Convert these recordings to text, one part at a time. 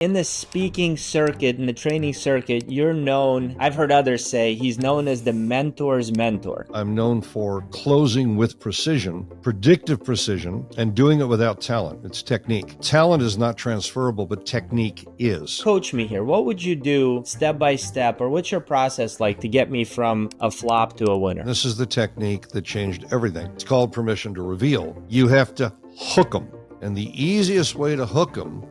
In the speaking circuit, in the training circuit, you're known, I've heard others say, he's known as the mentor's mentor. I'm known for closing with precision, predictive precision, and doing it without talent. It's technique. Talent is not transferable, but technique is. Coach me here. What would you do step by step, or what's your process like to get me from a flop to a winner? This is the technique that changed everything. It's called permission to reveal. You have to hook them. And the easiest way to hook them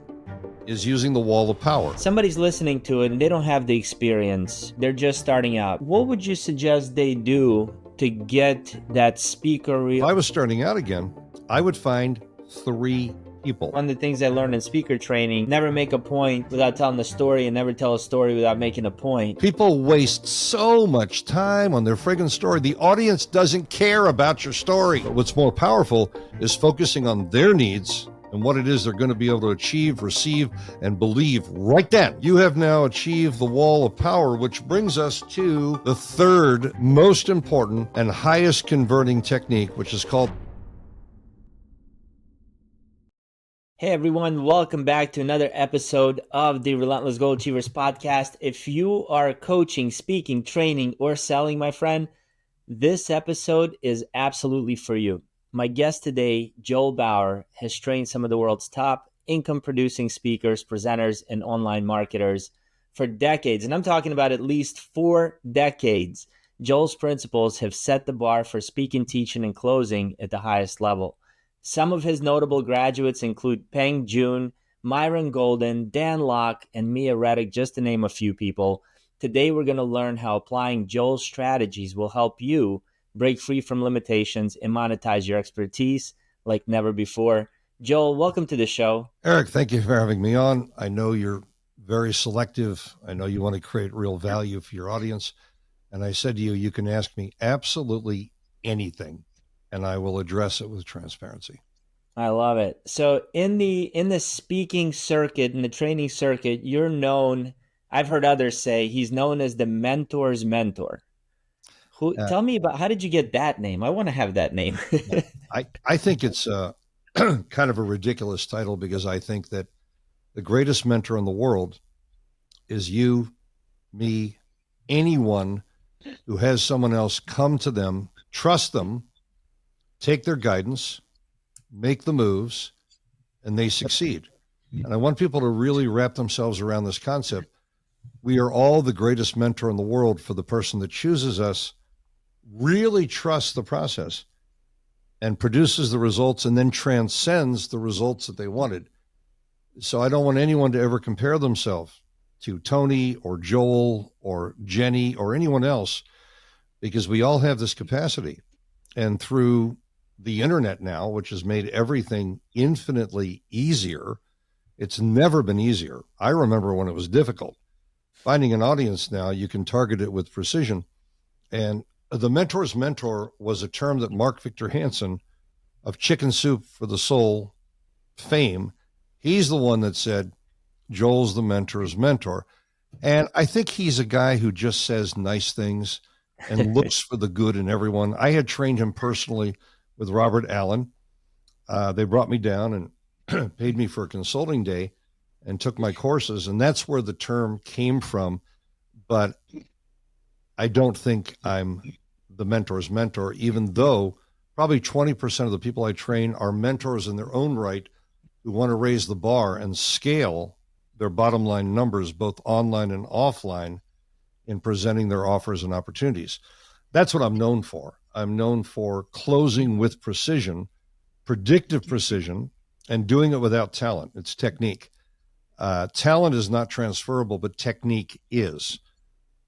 is using the wall of power. Somebody's listening to it and they don't have the experience. They're just starting out. What would you suggest they do to get that speaker? If I was starting out again, I would find 3 people. One of the things I learned in speaker training, never make a point without telling the story and never tell a story without making a point. People waste so much time on their friggin' story. The audience doesn't care about your story. But what's more powerful is focusing on their needs and what it is they're going to be able to achieve, receive, and believe right then. You have now achieved the wall of power, which brings us to the third most important and highest converting technique, which is called... Hey everyone, welcome back to another episode of the Relentless Goal Achievers Podcast. If you are coaching, speaking, training, or selling, my friend, this episode is absolutely for you. My guest today, Joel Bauer, has trained some of the world's top income-producing speakers, presenters, and online marketers for decades. And I'm talking about at least 4 decades. Joel's principles have set the bar for speaking, teaching, and closing at the highest level. Some of his notable graduates include Peng Joon, Myron Golden, Dan Locke, and Redrick, just to name a few people. Today, we're going to learn how applying Joel's strategies will help you break free from limitations and monetize your expertise like never before. Joel, welcome to the show. Eric, thank you for having me on. I know you're very selective. I know you want to create real value for your audience. And I said to you, you can ask me absolutely anything, and I will address it with transparency. I love it. So in the speaking circuit, in the training circuit, you're known, I've heard others say, he's known as the mentor's mentor. Tell me about, how did you get that name? I want to have that name. I think it's kind of a ridiculous title, because I think that the greatest mentor in the world is you, me, anyone who has someone else come to them, trust them, take their guidance, make the moves, and they succeed. And I want people to really wrap themselves around this concept. We are all the greatest mentor in the world for the person that chooses us, really trusts the process, and produces the results, and then transcends the results that they wanted. So I don't want anyone to ever compare themselves to Tony or Joel or Jenny or anyone else, because we all have this capacity. And through the internet now, which has made everything infinitely easier, it's never been easier. I remember when it was difficult. Finding an audience now, you can target it with precision. And the mentor's mentor was a term that Mark Victor Hansen of Chicken Soup for the Soul fame, he's the one that said, Joel's the mentor's mentor. And I think he's a guy who just says nice things and looks for the good in everyone. I had trained him personally with Robert Allen. They brought me down and paid me for a consulting day and took my courses. And that's where the term came from. But I don't think I'm the mentor's mentor, even though probably 20% of the people I train are mentors in their own right, who want to raise the bar and scale their bottom line numbers, both online and offline, in presenting their offers and opportunities. That's what I'm known for. I'm known for closing with precision, predictive precision, and doing it without talent. It's technique. Talent is not transferable, but technique is.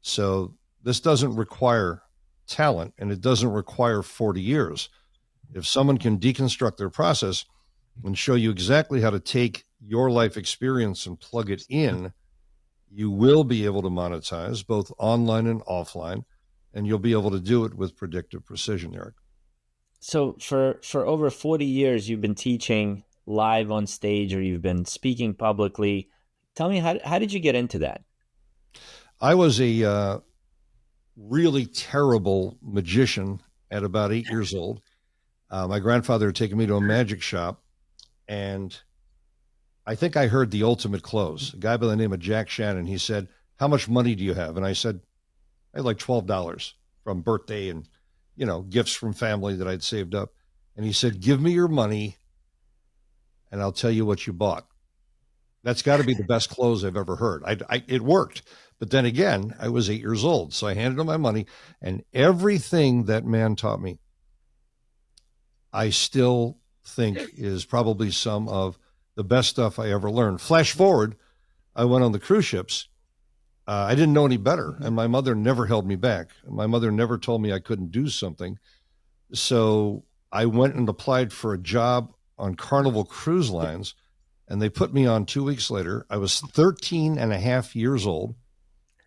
So this doesn't require talent, and it doesn't require 40 years. If someone can deconstruct their process and show you exactly how to take your life experience and plug it in, you will be able to monetize both online and offline, and you'll be able to do it with predictive precision, Eric. So for over 40 years, you've been teaching live on stage, or you've been speaking publicly. Tell me, how did you get into that? I was a really terrible magician at about 8 years old. My grandfather had taken me to a magic shop, and I think I heard the ultimate close. A guy by the name of Jack Shannon, he said, how much money do you have? And I said, I had like $12 from birthday and, gifts from family that I'd saved up. And he said, give me your money and I'll tell you what you bought. That's got to be the best close I've ever heard. It worked. But then again, I was 8 years old. So I handed him my money, and everything that man taught me, I still think is probably some of the best stuff I ever learned. Flash forward, I went on the cruise ships. I didn't know any better, and my mother never held me back. My mother never told me I couldn't do something. So I went and applied for a job on Carnival Cruise Lines, and they put me on 2 weeks later. I was 13 and a half years old.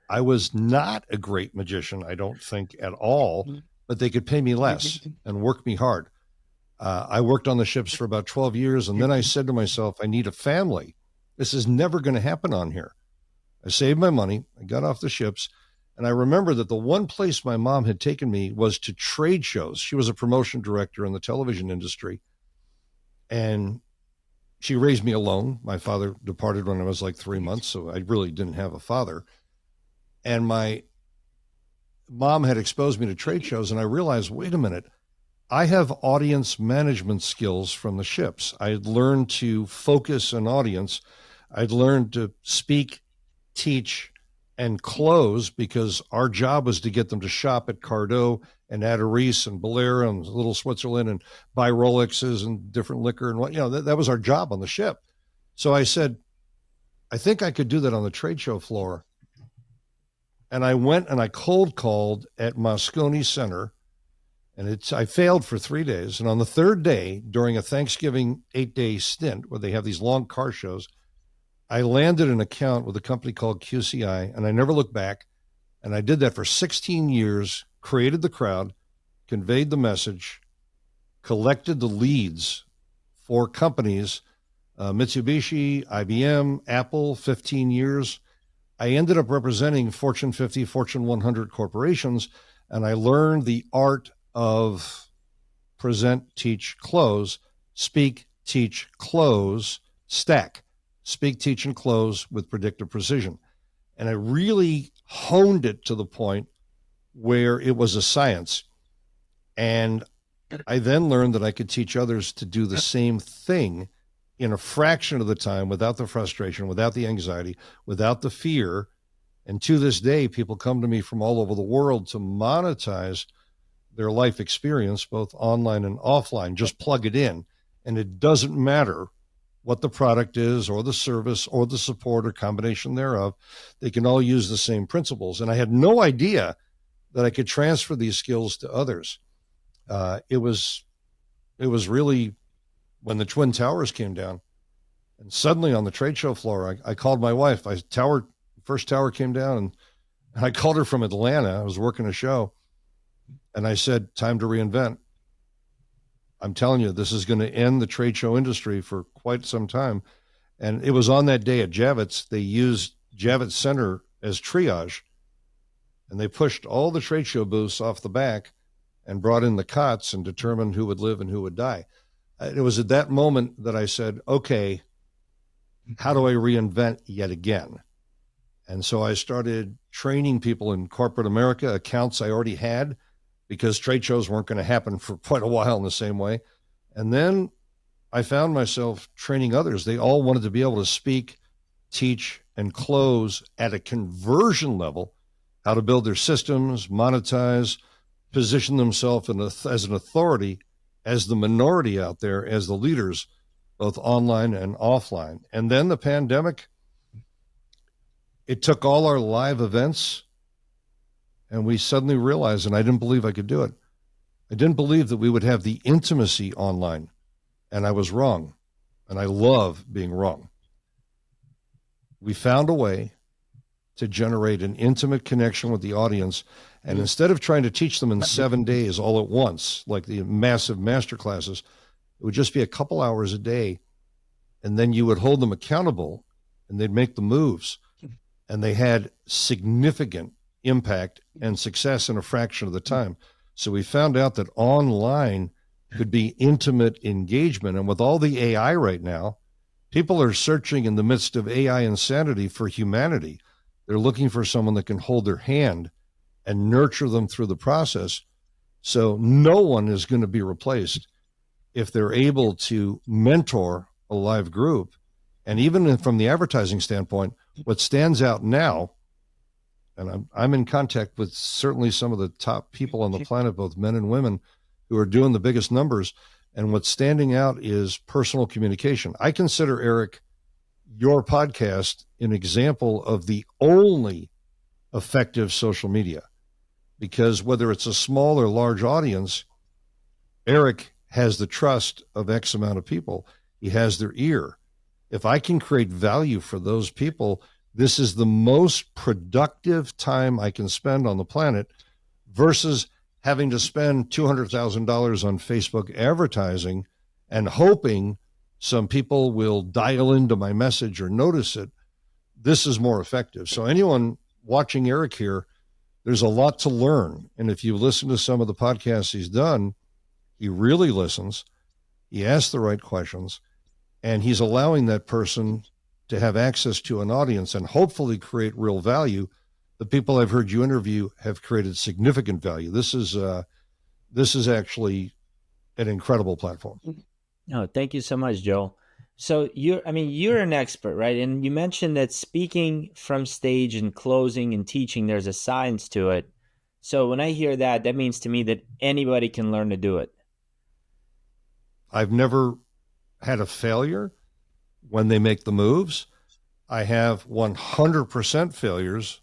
I was not a great magician, I don't think at all, but they could pay me less and work me hard. I worked on the ships for about 12 years, and then I said to myself, I need a family. This is never going to happen on here. I saved my money. I got off the ships, and I remember that the one place my mom had taken me was to trade shows. She was a promotion director in the television industry, and she raised me alone. My father departed when I was like 3 months, so I really didn't have a father. And my mom had exposed me to trade shows, and I realized, wait a minute, I have audience management skills from the ships. I had learned to focus an audience. I'd learned to speak, teach, and close, because our job was to get them to shop at Cardot and Adderese and Belair and Little Switzerland and buy Rolexes and different liquor and what, that was our job on the ship. So I said, I think I could do that on the trade show floor. And I went and I cold called at Moscone Center, and I failed for 3 days. And on the third day, during a Thanksgiving 8-day stint where they have these long car shows, I landed an account with a company called QCI, and I never looked back. And I did that for 16 years, created the crowd, conveyed the message, collected the leads for companies, Mitsubishi, IBM, Apple, 15 years. I ended up representing Fortune 50, Fortune 100 corporations, and I learned the art of present, teach, close, speak, teach, close, stack, speak, teach, and close with predictive precision. And I really honed it to the point where it was a science. And I then learned that I could teach others to do the same thing in a fraction of the time, without the frustration, without the anxiety, without the fear. And to this day, people come to me from all over the world to monetize their life experience, both online and offline. Just plug it in. And it doesn't matter what the product is or the service or the support or combination thereof. They can all use the same principles. And I had no idea that I could transfer these skills to others. It was really when the Twin Towers came down, and suddenly on the trade show floor, I called my wife. First tower came down, and I called her from Atlanta. I was working a show, and I said, time to reinvent. I'm telling you, this is going to end the trade show industry for quite some time. And it was on that day at Javits, they used Javits Center as triage, and they pushed all the trade show booths off the back and brought in the cots and determined who would live and who would die. It was at that moment that I said, okay, how do I reinvent yet again? And so I started training people in corporate America, accounts I already had, because trade shows weren't going to happen for quite a while in the same way. And then I found myself training others. They all wanted to be able to speak, teach, and close at a conversion level, how to build their systems, monetize, position themselves as an authority, as the minority out there, as the leaders, both online and offline. And then the pandemic, it took all our live events, and we suddenly realized, and I didn't believe I could do it. I didn't believe that we would have the intimacy online, and I was wrong, and I love being wrong. We found a way to generate an intimate connection with the audience. And instead of trying to teach them in 7 days all at once, like the massive masterclasses, it would just be a couple hours a day. And then you would hold them accountable, and they'd make the moves. And they had significant impact and success in a fraction of the time. So we found out that online could be intimate engagement. And with all the AI right now, People are searching in the midst of AI insanity for humanity. They're looking for someone that can hold their hand and nurture them through the process. So no one is going to be replaced if they're able to mentor a live group. And even from the advertising standpoint, what stands out now, and I'm in contact with certainly some of the top people on the planet, both men and women, who are doing the biggest numbers. And what's standing out is personal communication. I consider, Eric, your podcast an example of the only effective social media, because whether it's a small or large audience, Eric has the trust of X amount of people. He has their ear. If I can create value for those people, this is the most productive time I can spend on the planet versus having to spend $200,000 on Facebook advertising and hoping some people will dial into my message or notice it. This is more effective. So anyone watching Eric here, there's a lot to learn. And if you listen to some of the podcasts he's done, he really listens. He asks the right questions, and he's allowing that person to have access to an audience and hopefully create real value. The people I've heard you interview have created significant value. This is actually an incredible platform. Oh, thank you so much, Joel. So you're an expert, right? And you mentioned that speaking from stage and closing and teaching, there's a science to it. So when I hear that, that means to me that anybody can learn to do it. I've never had a failure when they make the moves. I have 100% failures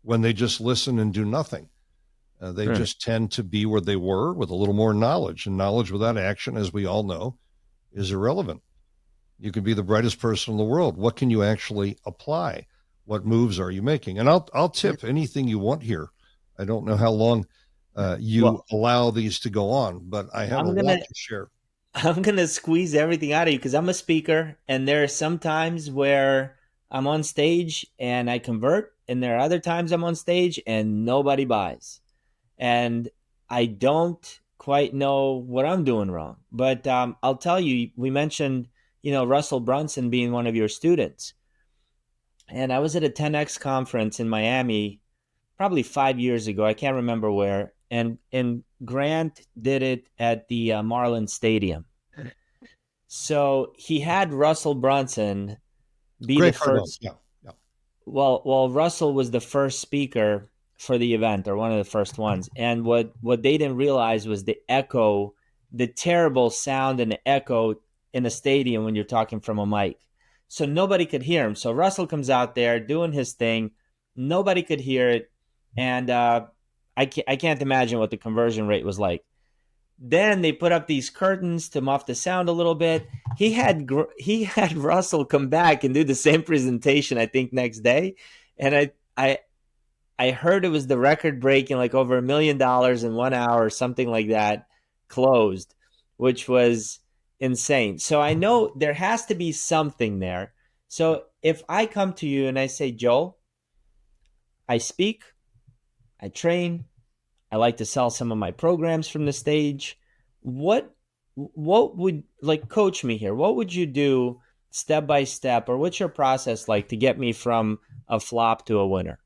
when they just listen and do nothing. They just tend to be where they were with a little more knowledge, and knowledge without action, as we all know, is irrelevant. You can be the brightest person in the world. What can you actually apply? What moves are you making? And I'll tip anything you want here. I don't know how long you allow these to go on, but I have a lot to share. I'm going to squeeze everything out of you because I'm a speaker, and there are some times where I'm on stage and I convert, and there are other times I'm on stage and nobody buys. And I don't quite know what I'm doing wrong. But I'll tell you, we mentioned, Russell Brunson being one of your students. And I was at a 10X conference in Miami probably 5 years ago. I can't remember where. And Grant did it at the Marlins Stadium. So he had Russell Brunson be the first. Yeah. Well, Russell was the first speaker for the event, or one of the first ones. And what they didn't realize was the echo, the terrible sound and the echo in a stadium when you're talking from a mic. So nobody could hear him. So Russell comes out there doing his thing. Nobody could hear it. And I can't imagine what the conversion rate was like. Then they put up these curtains to muff the sound a little bit. He had Russell come back and do the same presentation, I think, next day. And I heard it was the record breaking, like over $1 million in 1 hour, something like that, closed, which was insane. So I know there has to be something there. So if I come to you and I say, Joel, I speak, I train, I like to sell some of my programs from the stage. What would, coach me here? What would you do step by step, or what's your process like to get me from a flop to a winner?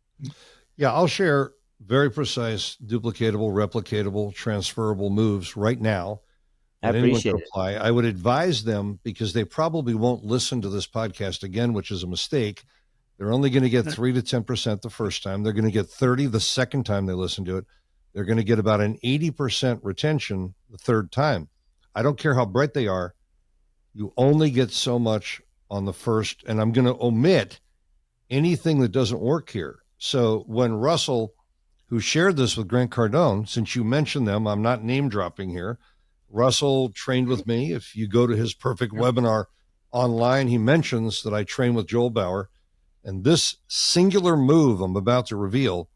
Yeah, I'll share very precise, duplicatable, replicatable, transferable moves right now. I appreciate it. Apply. I would advise them, because they probably won't listen to this podcast again, which is a mistake. They're only going to get 3 to 10% the first time. They're going to get 30 the second time they listen to it. They're going to get about an 80% retention the third time. I don't care how bright they are. You only get so much on the first, and I'm going to omit anything that doesn't work here. So when Russell, who shared this with Grant Cardone, since you mentioned them, I'm not name dropping here. Russell trained with me. If you go to his perfect webinar online, he mentions that I train with Joel Bauer. And this singular move I'm about to reveal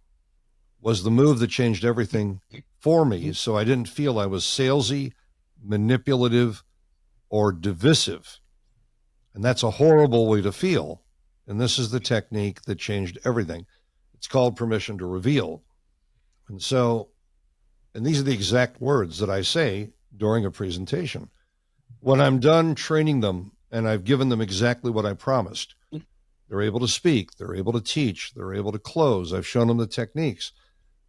was the move that changed everything for me. So I didn't feel I was salesy, manipulative, or divisive. And that's a horrible way to feel. And this is the technique that changed everything. It's called permission to reveal. And these are the exact words that I say during a presentation. When I'm done training them and I've given them exactly what I promised. They're able to speak, they're able to teach, they're able to close. I've shown them the techniques.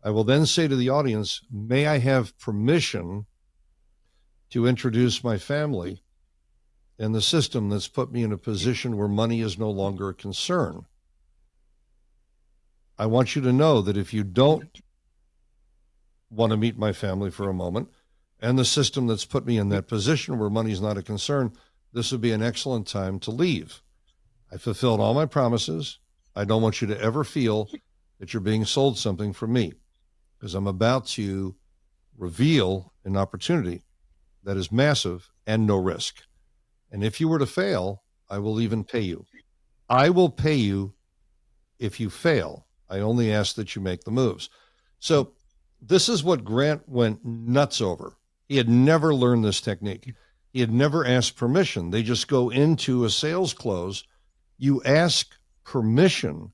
I will then say to the audience, may I have permission to introduce my family and the system that's put me in a position where money is no longer a concern. I want you to know that if you don't want to meet my family for a moment and the system that's put me in that position where money is not a concern, this would be an excellent time to leave. I fulfilled all my promises. I don't want you to ever feel that you're being sold something from me, because I'm about to reveal an opportunity that is massive and no risk. And if you were to fail, I will even pay you. I will pay you if you fail. I only ask that you make the moves. So this is what Grant went nuts over. He had never learned this technique. He had never asked permission. They just go into a sales close. You ask permission,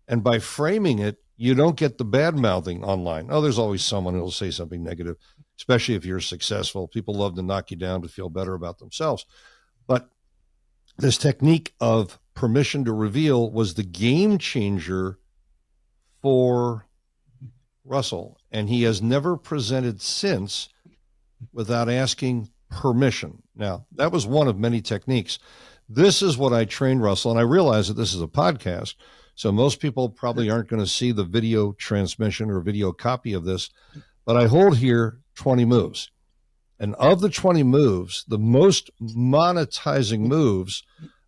and by framing it, you don't get the bad mouthing online. Oh, there's always someone who will say something negative, especially if you're successful. People love to knock you down to feel better about themselves. But this technique of permission to reveal was the game changer for Russell, and he has never presented since without asking permission. Now, that was one of many techniques. This is what I trained Russell, and I realize that this is a podcast, so most people probably aren't going to see the video transmission or video copy of this, but I hold here 20 moves. And of the 20 moves, the most monetizing moves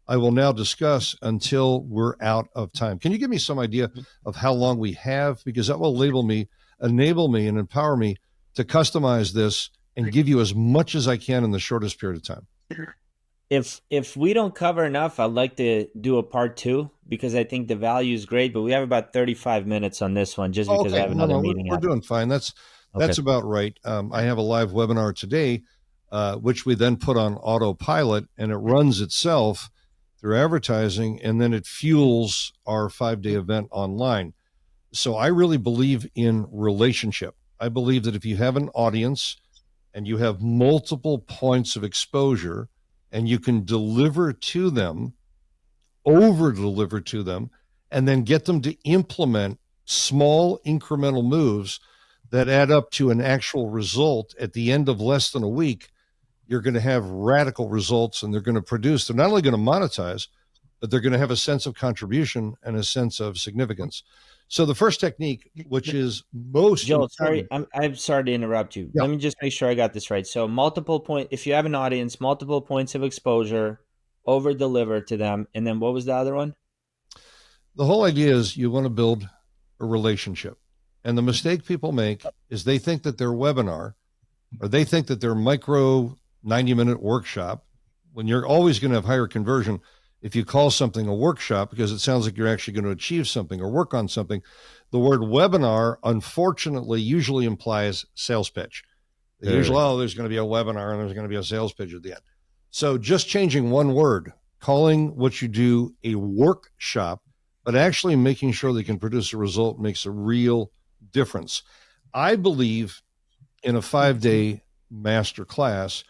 I will now discuss until we're out of time. Can you give me some idea of how long we have? Because that will enable me, and empower me to customize this and give you as much as I can in the shortest period of time. If we don't cover enough, I'd like to do a part 2, because I think the value is great, but we have about 35 minutes on this one just because I have another meeting. We're doing fine. That's about right. I have a live webinar today, which we then put on autopilot, and it runs itself through advertising, and then it fuels our 5-day event online. So I really believe in relationship. I believe that if you have an audience and you have multiple points of exposure and you can deliver to them, over deliver to them, and then get them to implement small incremental moves that add up to an actual result at the end of less than a week, you're going to have radical results, and they're going to produce. They're not only going to monetize, but they're going to have a sense of contribution and a sense of significance. So the first technique, which is most Joel, sorry, I'm sorry to interrupt you. Yeah. Let me just make sure I got this right. So if you have an audience, multiple points of exposure, over deliver to them. And then what was the other one? The whole idea is you want to build a relationship. And the mistake people make is they think that their webinar, or they think that their micro 90-minute workshop, when you're always going to have higher conversion if you call something a workshop, because it sounds like you're actually going to achieve something or work on something. The word webinar, unfortunately, usually implies sales pitch. Usually, there's going to be a webinar and there's going to be a sales pitch at the end. So just changing one word, calling what you do a workshop, but actually making sure they can produce a result makes a real difference. I believe in a 5-day masterclass,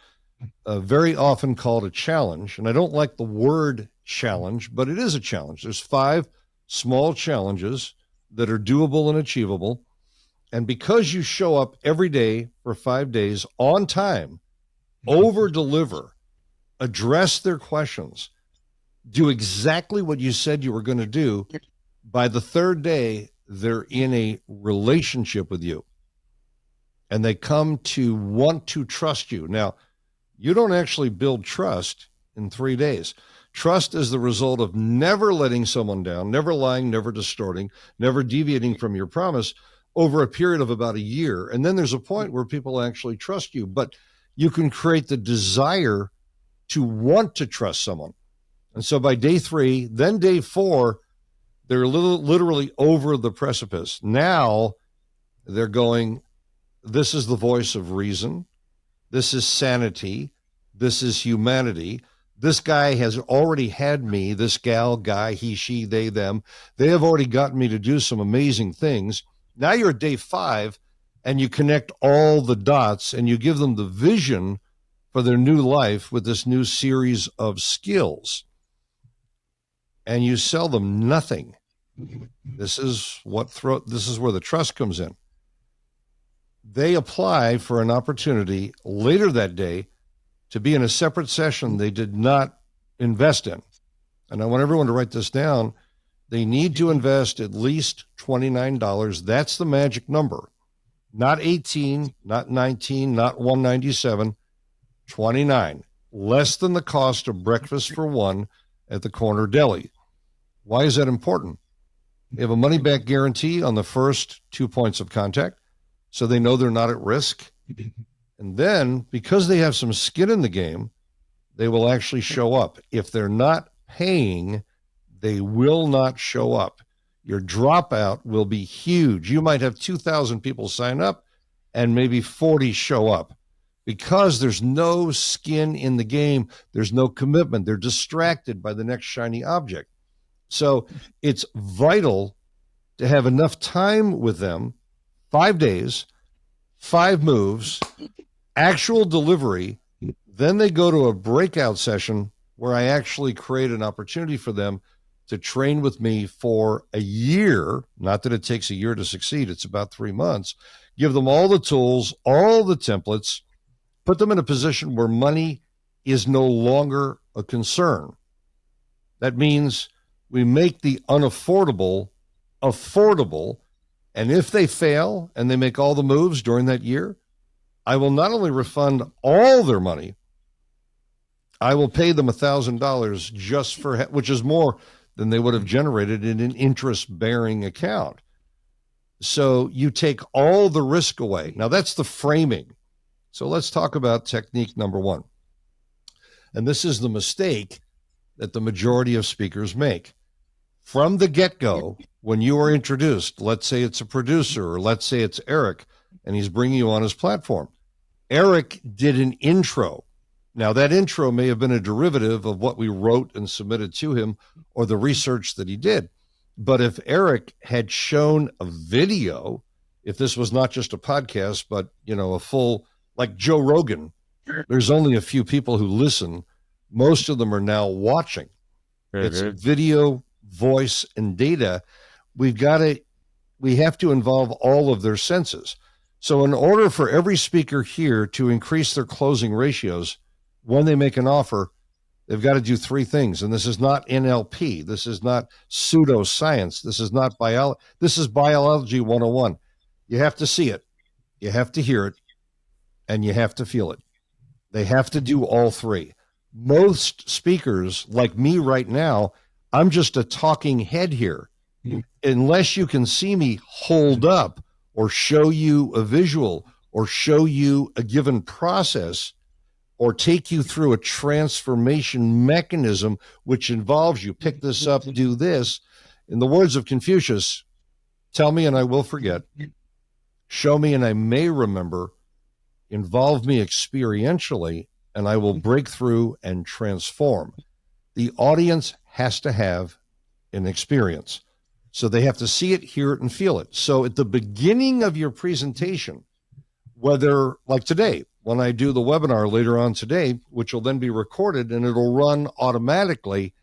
very often called a challenge. And I don't like the word challenge, but it is a challenge. There's 5 small challenges that are doable and achievable. And because you show up every day for 5 days on time, over deliver, address their questions, do exactly what you said you were going to do, by the 3rd day, they're in a relationship with you. And they come to want to trust you. Now, you don't actually build trust in 3 days. Trust is the result of never letting someone down, never lying, never distorting, never deviating from your promise over a period of about a year. And then there's a point where people actually trust you, but you can create the desire to want to trust someone. And so by day 3, then day 4, they're literally over the precipice. Now they're going, this is the voice of reason. This is sanity. This is humanity. This guy has already had me, this gal, guy, he, she, they, them. They have already gotten me to do some amazing things. Now you're at day 5 and you connect all the dots and you give them the vision for their new life with this new series of skills, and you sell them nothing. This is where the trust comes in. They apply for an opportunity later that day to be in a separate session they did not invest in. And I want everyone to write this down. They need to invest at least $29. That's the magic number. Not 18, not 19, not 197, 29. Less than the cost of breakfast for one at the corner deli. Why is that important? They have a money-back guarantee on the first 2 points of contact, so they know they're not at risk. And then, because they have some skin in the game, they will actually show up. If they're not paying, they will not show up. Your dropout will be huge. You might have 2,000 people sign up and maybe 40 show up because there's no skin in the game. There's no commitment. They're distracted by the next shiny object. So it's vital to have enough time with them, 5 days, 5 moves, actual delivery. Then they go to a breakout session where I actually create an opportunity for them to train with me for a year. Not that it takes a year to succeed. It's about 3 months. Give them all the tools, all the templates, put them in a position where money is no longer a concern. That means we make the unaffordable affordable. And if they fail and they make all the moves during that year, I will not only refund all their money, I will pay them $1,000 just for, which is more than they would have generated in an interest-bearing account. So you take all the risk away. Now that's the framing. So let's talk about technique number 1. And this is the mistake that the majority of speakers make. From the get-go, when you are introduced, let's say it's a producer, or let's say it's Eric, and he's bringing you on his platform. Eric did an intro. Now, that intro may have been a derivative of what we wrote and submitted to him or the research that he did. But if Eric had shown a video, if this was not just a podcast, but, a full, like Joe Rogan, there's only a few people who listen. Most of them are now watching. It's video, voice, and data. We have to involve all of their senses. So in order for every speaker here to increase their closing ratios, when they make an offer, they've got to do 3 things. And this is not NLP. This is not pseudoscience. This is not biology. This is biology 101. You have to see it. You have to hear it. And you have to feel it. They have to do all 3. Most speakers, like me right now, I'm just a talking head here. Unless you can see me hold up or show you a visual or show you a given process or take you through a transformation mechanism, which involves you pick this up, do this. In the words of Confucius, tell me and I will forget. Show me and I may remember. Involve me experientially and I will break through and transform. The audience has to have an experience. So they have to see it, hear it, and feel it. So at the beginning of your presentation, whether like today, when I do the webinar later on today, which will then be recorded and it'll run automatically,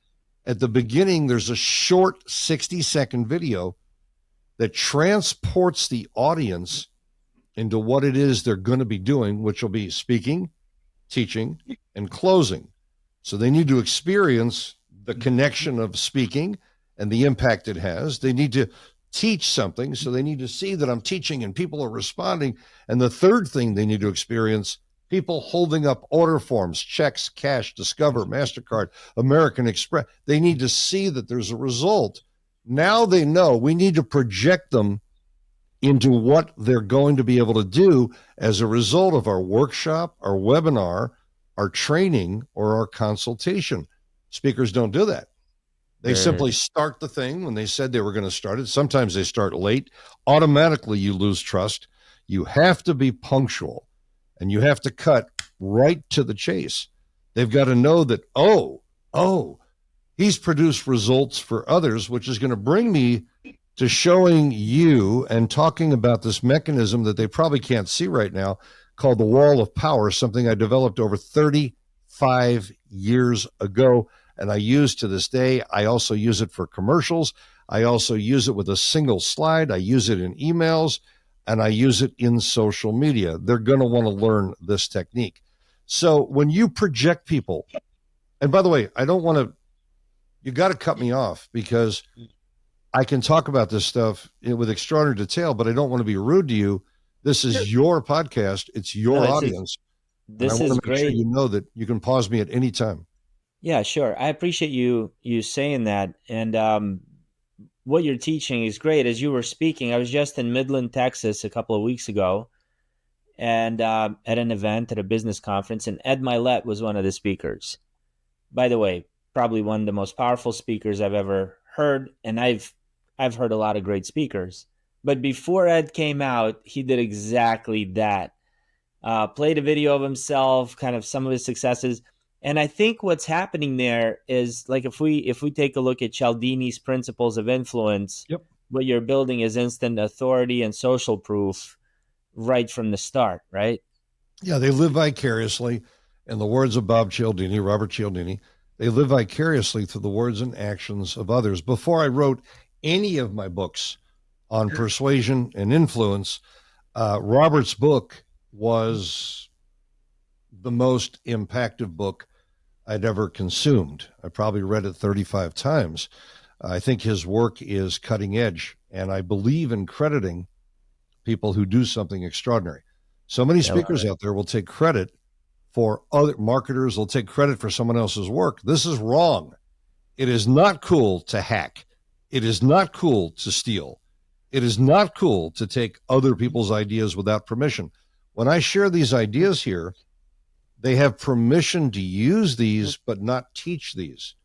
at the beginning, there's a short 60-second video that transports the audience into what it is they're going to be doing, which will be speaking, teaching, and closing. So they need to experience the connection of speaking and the impact it has. They need to teach something, so they need to see that I'm teaching and people are responding. And the third thing they need to experience, people holding up order forms, checks, cash, Discover, MasterCard, American Express. They need to see that there's a result. Now they know. We need to project them into what they're going to be able to do as a result of our workshop, our webinar, our training, or our consultation. Speakers don't do that. They simply start the thing when they said they were going to start it. Sometimes they start late. Automatically, you lose trust. You have to be punctual, and you have to cut right to the chase. They've got to know that, he's produced results for others, which is going to bring me to showing you and talking about this mechanism that they probably can't see right now called the Wall of Power, something I developed over 35 years ago, and I use to this day. I also use it for commercials. I also use it with a single slide. I use it in emails, and I use it in social media. They're going to want to learn this technique. So when you project people, and by the way, I don't want to, you got to cut me off because I can talk about this stuff with extraordinary detail, but I don't want to be rude to you. This is your podcast. It's your audience. And I want to make sure you know that you can pause me at any time. Yeah, sure. I appreciate you saying that. And what you're teaching is great. As you were speaking, I was just in Midland, Texas a couple of weeks ago, and at an event at a business conference, and Ed Milet was one of the speakers. By the way, probably one of the most powerful speakers I've ever heard, and I've heard a lot of great speakers. But before Ed came out, he did exactly that. Played a video of himself, kind of some of his successes. And I think what's happening there is, like, if we take a look at Cialdini's principles of influence, yep, what you're building is instant authority and social proof right from the start, right? Yeah, they live vicariously. In the words of Robert Cialdini, they live vicariously through the words and actions of others. Before I wrote any of my books on persuasion and influence, Robert's book was the most impactful book I'd ever consumed. I probably read it 35 times. I think his work is cutting edge, and I believe in crediting people who do something extraordinary. So many speakers out there will take credit for other marketers, will take credit for someone else's work. This is wrong. It is not cool to hack. It is not cool to steal. It is not cool to take other people's ideas without permission. When I share these ideas here, they have permission to use these, but not teach these.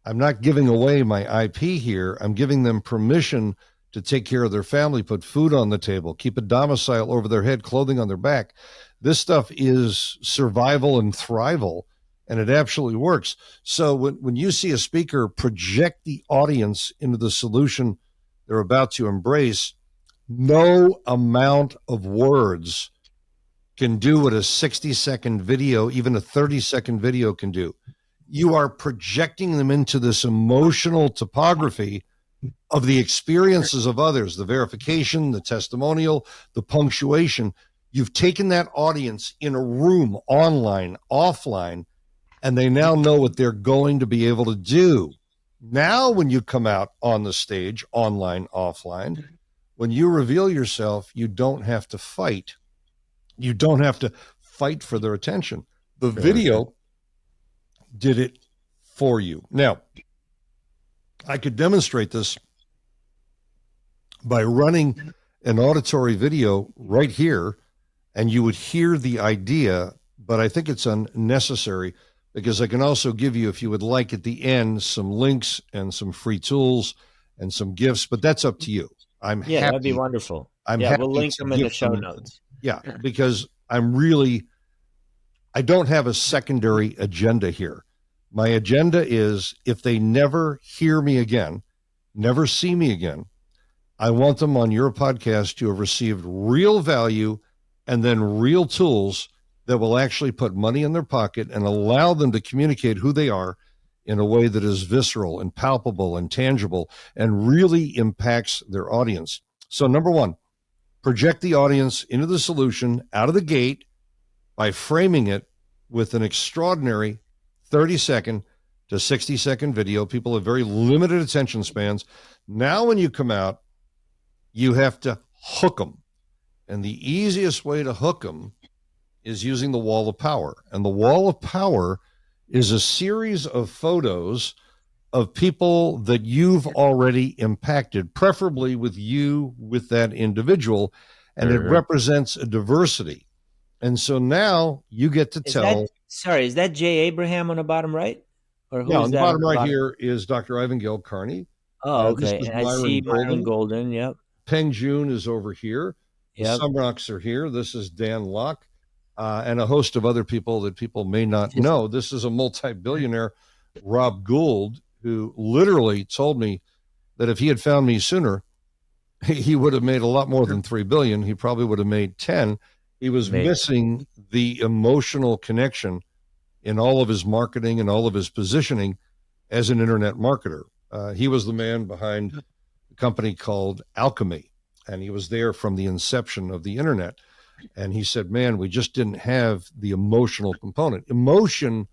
I'm not giving away my IP here. I'm giving them permission to take care of their family, put food on the table, keep a domicile over their head, clothing on their back. This stuff is survival and thrival, and it absolutely works. So when you see a speaker project the audience into the solution they're about to embrace, no amount of words can do what a 60-second video, even a 30-second video can do. You are projecting them into this emotional topography of the experiences of others, the verification, the testimonial, the punctuation. You've taken that audience in a room, online, offline, and they now know what they're going to be able to do. Now, when you come out on the stage, online, offline, when you reveal yourself, you don't have to fight. You don't have to fight for their attention. The video did it for you. Now, I could demonstrate this by running an auditory video right here, and you would hear the idea, but I think it's unnecessary because I can also give you, if you would like, at the end, some links and some free tools and some gifts, but that's up to you. I'm happy. That'd be wonderful. We'll link them in the show notes. Yeah, because I don't have a secondary agenda here. My agenda is if they never hear me again, never see me again, I want them on your podcast to have received real value and then real tools that will actually put money in their pocket and allow them to communicate who they are in a way that is visceral and palpable and tangible and really impacts their audience. So number one, project the audience into the solution out of the gate by framing it with an extraordinary 30-second to 60-second video. People have very limited attention spans. Now, when you come out, you have to hook them. And the easiest way to hook them is using the wall of power. And the wall of power is a series of photos of people that you've already impacted, preferably with you, with that individual, and it represents a diversity. And so now you get to tell. Is that Jay Abraham on the bottom right? Or who yeah, is on the bottom right here is Dr. Ivan Gail Carney. Oh, okay. And I see Myron Golden. Yep. Peng Joon is over here. The Sumrocks are here. This is Dan Locke. And a host of other people that people may not know. This is a multi-billionaire, Rob Gould, who literally told me that if he had found me sooner, he would have made a lot more than $3 billion. He probably would have made 10. He was missing the emotional connection in all of his marketing and all of his positioning as an internet marketer. He was the man behind a company called Alchemy, and he was there from the inception of the internet. And he said, man, we just didn't have the emotional component. Emotion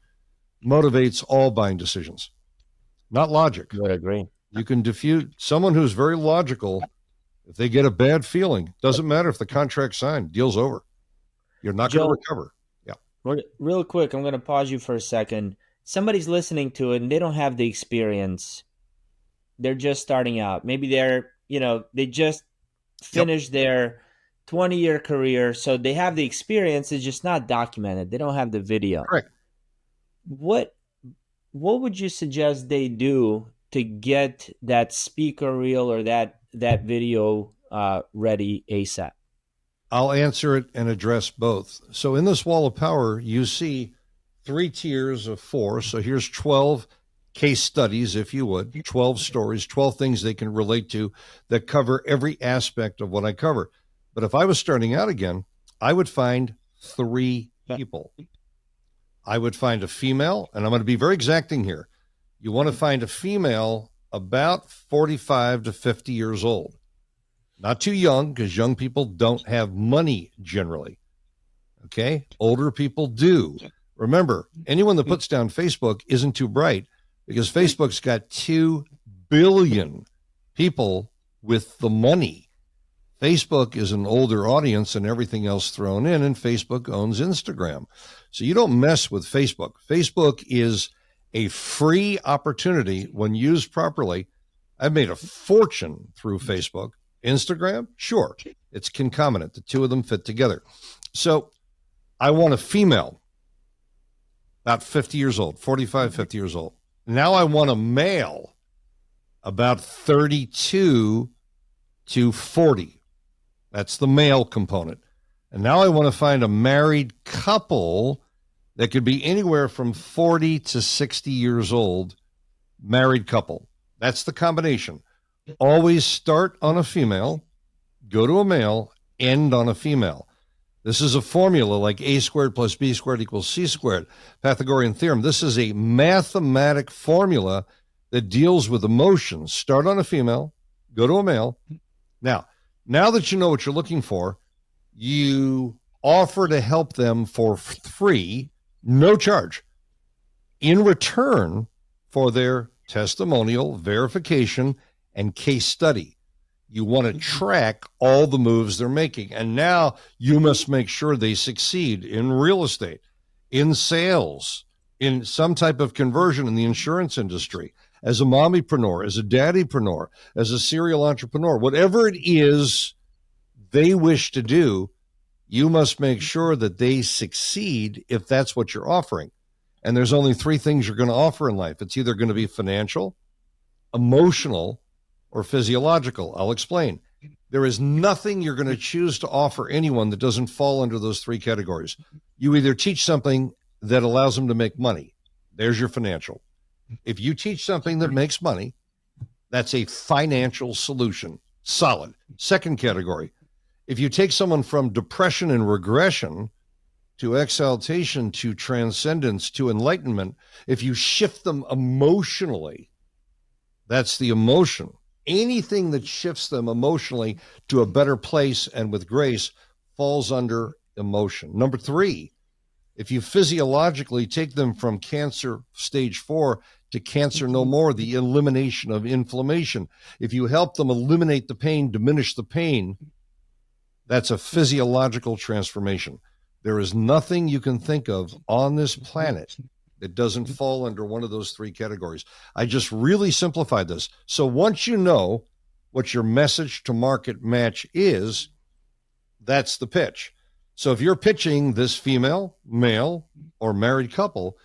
motivates all buying decisions, not logic. I would agree. You can defute someone who's very logical. If they get a bad feeling, doesn't matter if the contract's signed, deal's over. You're not going to recover. Yeah. Real quick, I'm going to pause you for a second. Somebody's listening to it and they don't have the experience. They're just starting out. Maybe they just finished their 20-year career. So they have the experience. It's just not documented. They don't have the video. Correct. What would you suggest they do to get that speaker reel or that video ready ASAP? I'll answer it and address both. So in this wall of power, you see 3 tiers of 4. So here's 12 case studies, if you would, 12 stories, 12 things they can relate to that cover every aspect of what I cover. But if I was starting out again, I would find 3 people. I would find a female, and I'm going to be very exacting here. You want to find a female about 45 to 50 years old. Not too young, because young people don't have money generally. Okay? Older people do. Remember, anyone that puts down Facebook isn't too bright, because Facebook's got 2 billion people with the money. Facebook is an older audience and everything else thrown in, and Facebook owns Instagram. So you don't mess with Facebook. Facebook is a free opportunity when used properly. I've made a fortune through Facebook. Instagram, sure, it's concomitant. The 2 of them fit together. So I want a female, about 50 years old, 45, 50 years old. Now I want a male, about 32 to 40. That's the male component. And now I want to find a married couple that could be anywhere from 40 to 60 years old, married couple. That's the combination. Always start on a female, go to a male, end on a female. This is a formula like A squared plus B squared equals C squared, Pythagorean theorem. This is a mathematic formula that deals with emotions. Start on a female, go to a male. Now that you know what you're looking for, you offer to help them for free, no charge, in return for their testimonial, verification, and case study. You want to track all the moves they're making. And now you must make sure they succeed in real estate, in sales, in some type of conversion in the insurance industry, as a mommypreneur, as a daddypreneur, as a serial entrepreneur, whatever it is they wish to do, you must make sure that they succeed if that's what you're offering. And there's only 3 things you're going to offer in life. It's either going to be financial, emotional, or physiological. I'll explain. There is nothing you're going to choose to offer anyone that doesn't fall under those 3 categories. You either teach something that allows them to make money. There's your financial. If you teach something that makes money, that's a financial solution. Solid. Second category. If you take someone from depression and regression to exaltation, to transcendence, to enlightenment, if you shift them emotionally, that's the emotion. Anything that shifts them emotionally to a better place and with grace falls under emotion. Number 3, if you physiologically take them from cancer stage 4 to cancer no more, the elimination of inflammation. If you help them eliminate the pain, diminish the pain, that's a physiological transformation. There is nothing you can think of on this planet that doesn't fall under one of those 3 categories. I just really simplified this. So once you know what your message to market match is, that's the pitch. So if you're pitching this female, male, or married couple,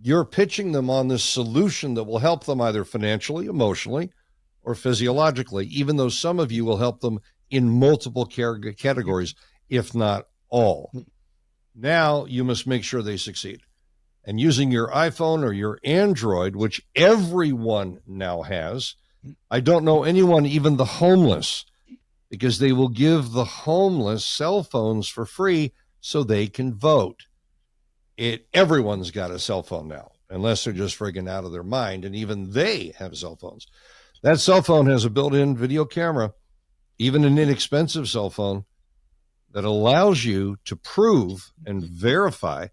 you're pitching them on this solution that will help them either financially, emotionally, or physiologically, even though some of you will help them in multiple categories, if not all. Now you must make sure they succeed. And using your iPhone or your Android, which everyone now has, I don't know anyone, even the homeless, because they will give the homeless cell phones for free so they can vote. Everyone's got a cell phone now, unless they're just friggin' out of their mind, and even they have cell phones. That cell phone has a built-in video camera, even an inexpensive cell phone, that allows you to prove and verify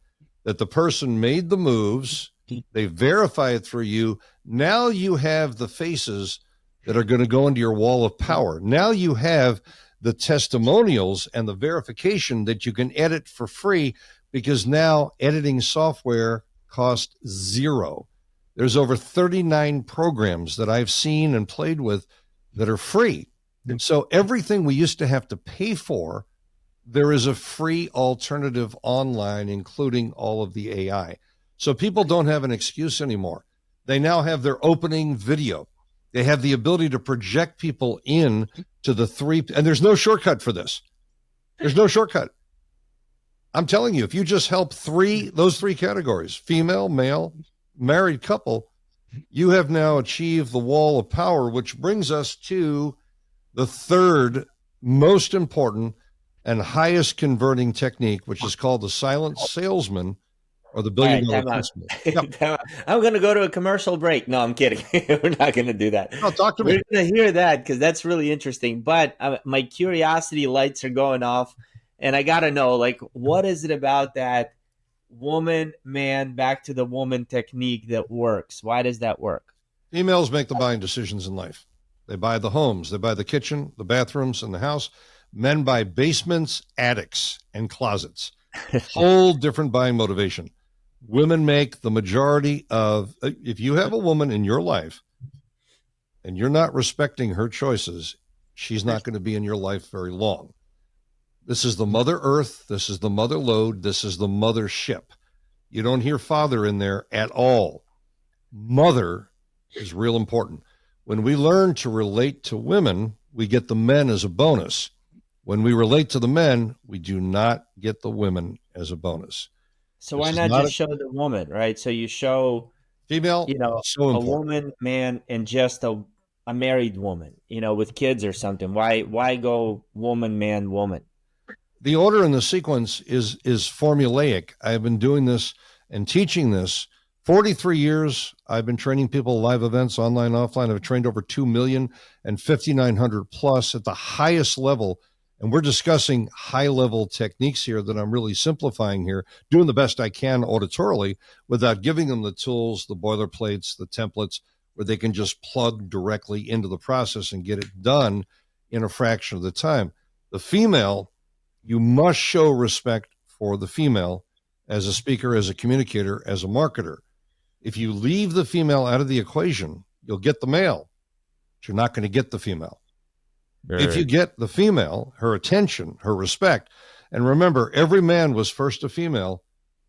that the person made the moves. They verify it through you. Now you have the faces that are going to go into your wall of power. Now you have the testimonials and the verification that you can edit for free, because now editing software costs $0. There's over 39 programs that I've seen and played with that are free. And so everything we used to have to pay for, there is a free alternative online, including all of the AI. So people don't have an excuse anymore. They now have their opening video. They have the ability to project people in to the and there's no shortcut for this. There's no shortcut. I'm telling you, if you just help those three categories, female, male, married couple, you have now achieved the wall of power, which brings us to the third most important and highest converting technique, which is called the Silent Salesman, or the billion-dollar principle. Yep. I'm going to go to a commercial break. No, I'm kidding. We're not going to do that. No, talk to me. We're going to hear that because that's really interesting. But my curiosity lights are going off, and I got to know, like, what is it about that woman, man, back to the woman technique that works? Why does that work? Females make the buying decisions in life. They buy the homes. They buy the kitchen, the bathrooms, and the house. Men buy basements, attics, and closets. Whole different buying motivation. Women make the majority of, if you have a woman in your life and you're not respecting her choices, she's not going to be in your life very long. This is the Mother Earth. This is the Mother Load. This is the Mother Ship. You don't hear father in there at all. Mother is real important. When we learn to relate to women, we get the men as a bonus. When we relate to the men, we do not get the women as a bonus. So why not just show the woman, right? So you show female, a woman, man, and just a married woman, with kids or something. Why go woman, man, woman? The order and the sequence is formulaic. I've been doing this and teaching this 43 years. I've been training people, live events, online, offline. I've trained over 2 million and 5,900 plus at the highest level. And we're discussing high-level techniques here that I'm really simplifying here, doing the best I can auditorily without giving them the tools, the boilerplates, the templates, where they can just plug directly into the process and get it done in a fraction of the time. The female, you must show respect for the female as a speaker, as a communicator, as a marketer. If you leave the female out of the equation, you'll get the male, but you're not going to get the female. If you get the female, her attention, her respect, and remember, every man was first a female.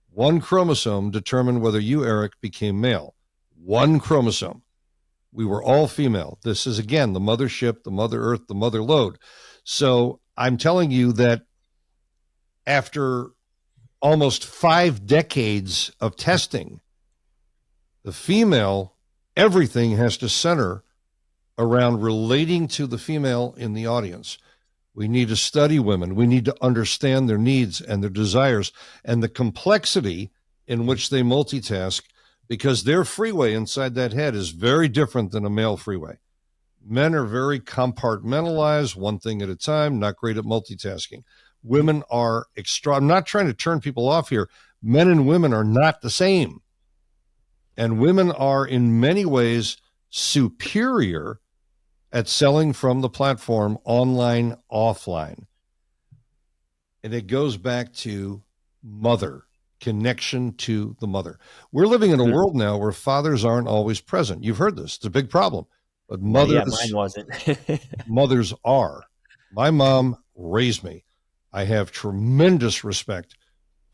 One chromosome determined whether you, Eric, became male. One chromosome. We were all female. This is, again, the mothership, the Mother Earth, the Mother Load. So I'm telling you that after almost 5 decades of testing, the female, everything has to center around relating to the female in the audience. We need to study women. We need to understand their needs and their desires and the complexity in which they multitask, because their freeway inside that head is very different than a male freeway. Men are very compartmentalized, one thing at a time, not great at multitasking. Women are extra. I'm not trying to turn people off here. Men and women are not the same. And women are in many ways superior at selling from the platform, online, offline. And it goes back to mother, connection to the mother. We're living in a world now where fathers aren't always present. You've heard this. It's a big problem. But mothers, mine wasn't. mothers are. My mom raised me. I have tremendous respect